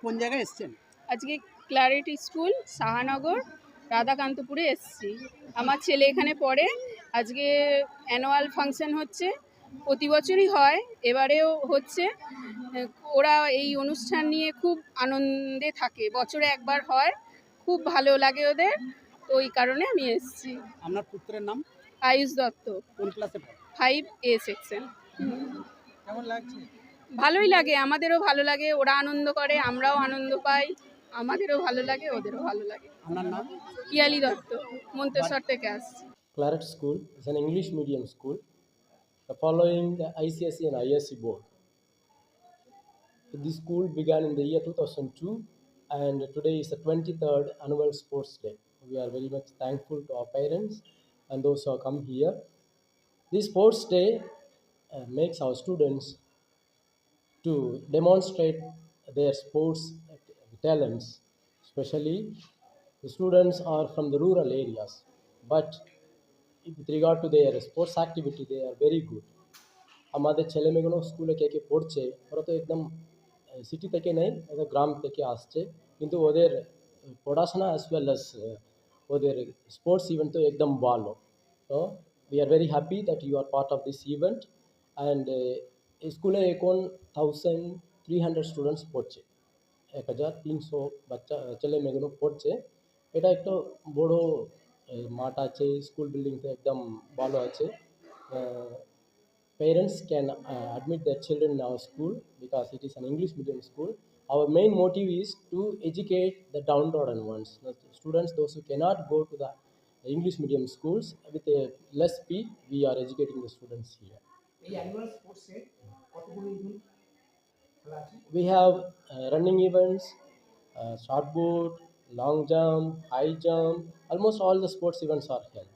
কোন জায়গায় এসেছেন? আজকে ক্লারিটি স্কুল সাহানগর রাধাকান্তপুরে এসেছি। আমার ছেলে এখানে পড়ে। আজকে অ্যানুয়াল ফাংশন হচ্ছে, প্রতি বছরই হয়, এবারেও হচ্ছে। ওরা এই অনুষ্ঠান নিয়ে খুব আনন্দে থাকে, বছরে একবার হয়, খুব ভালো লাগে ওদের, তো ওই কারণে আমি এসেছি। আপনার পুত্রের নাম? আয়ুষ দত্ত, কোন ক্লাসে পড়ে? 5A section. কেমন লাগছে? ভালোই লাগে, আমাদেরও ভালো লাগে, ওরা আনন্দ করে, আমরাও আনন্দ পাই, আমাদেরও ভালো লাগে, ওদেরও ভালো লাগে। আপনার নাম? পিয়ালি দত্ত, মন্তেশ্বর থেকে আসছি। Claret School is an English medium school following the ICSE and ISC board. This school began in the year 2002 and today is the 23rd annual sports day. We are very much thankful to our parents and those who have come here. This sports day makes our students to demonstrate their sports talents, especially the students are from the rural areas, but with regard to their sports activity they are very good. আমাদের ছেলে মেয়েগুলো স্কুলে কে কে পড়ছে ওরা তো একদম city থেকে নেই, ওদের গ্রাম থেকে আসছে, কিন্তু ওদের পড়াশোনা অ্যাজ ওয়েল অ্যাজ ওদের স্পোর্টস ইভেন্ট তো একদম ভালো। তো we are very happy that you are part of this event and স্কুলে এখন 1300 স্টুডেন্টস পড়ছে, 1300 বাচ্চা ছেলে মেয়েগুলো পড়ছে। এটা একটা বড় মাঠ আছে, স্কুল বিল্ডিং তো একদম ভালো আছে। Parents can admit their children in our school because it is an English medium school. Our main motive is to educate the downtrodden ones, the students, those who cannot go to the English medium schools. With a less fee, we are educating the students here. We have running events, short put, long jump, high jump. Almost all the sports events are held.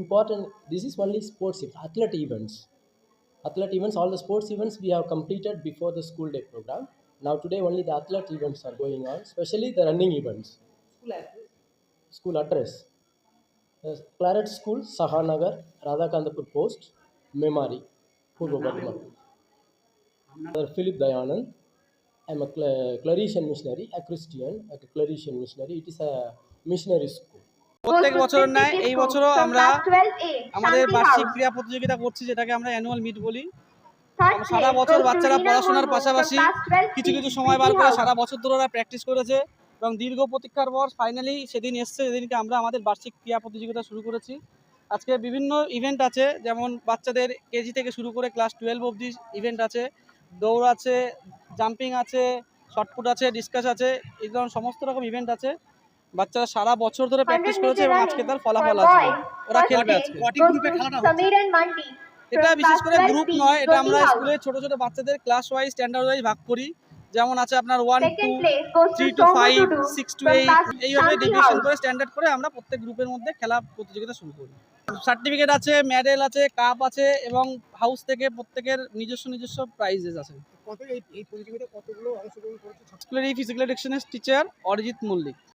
Important, this is only sports athlete events. All the sports events we have completed before the school day program. Now today only the athlete events are going on, especially the running events. School address Claret School, Sahanagar, Radhakantapur Post, Memari, Purva Bardhaman. Philip Dayanand. I am a Claretian missionary, a Christian, a Claretian missionary. It is a missionary school. প্রত্যেক বছর নয়, এই বছরও আমরা আমাদের বার্ষিক ক্রীড়া প্রতিযোগিতা করছি, যেটাকে আমরা অ্যানুয়াল মিট বলি। সারা বছর বাচ্চারা পড়াশোনার পাশাপাশি কিছু কিছু সময় বার করে সারা বছর ধরে ওরা প্র্যাকটিস করেছে এবং দীর্ঘ প্রতীক্ষার পর ফাইনালি সেদিন এসছে, যেদিনকে আমরা আমাদের বার্ষিক ক্রীড়া প্রতিযোগিতা শুরু করেছি। আজকে বিভিন্ন ইভেন্ট আছে, যেমন বাচ্চাদের কেজি থেকে শুরু করে ক্লাস 12 অবধি ইভেন্ট আছে, দৌড় আছে, জাম্পিং আছে, শর্টপুট আছে, ডিসকাস আছে, এই ধরনের সমস্ত রকম ইভেন্ট আছে। বাচ্চারা সারা বছর ধরে প্র্যাকটিস করেছে এবং আজকে তার ফলাফল আসবে, ওরা খেলবে আজকে। এটা বিশেষ করে গ্রুপ নয়, এটা আমরা স্কুলে ছোট ছোট বাচ্চাদের ক্লাস ওয়াইজ স্ট্যান্ডার্ড ওয়াইজ ভাগ করি। যেমন আছে আপনার 1 to 3 to 5, 6 to 8, এইভাবে ডিভিশন করে স্ট্যান্ডার্ড করে আমরা প্রত্যেক গ্রুপের মধ্যে খেলা প্রতিযোগিতা শুরু করি। সার্টিফিকেট আছে, মেডেল আছে, কাপ আছে এবং হাউস থেকে প্রত্যেকের নিজস্ব প্রাইজেস আছে। এই প্রতিযোগিতায় কতগুলো অংশগ্রহণ করেছে? স্কুলের এই ফিজিক্যাল এডুকেশনের টিচার অরিজিৎ মল্লিক।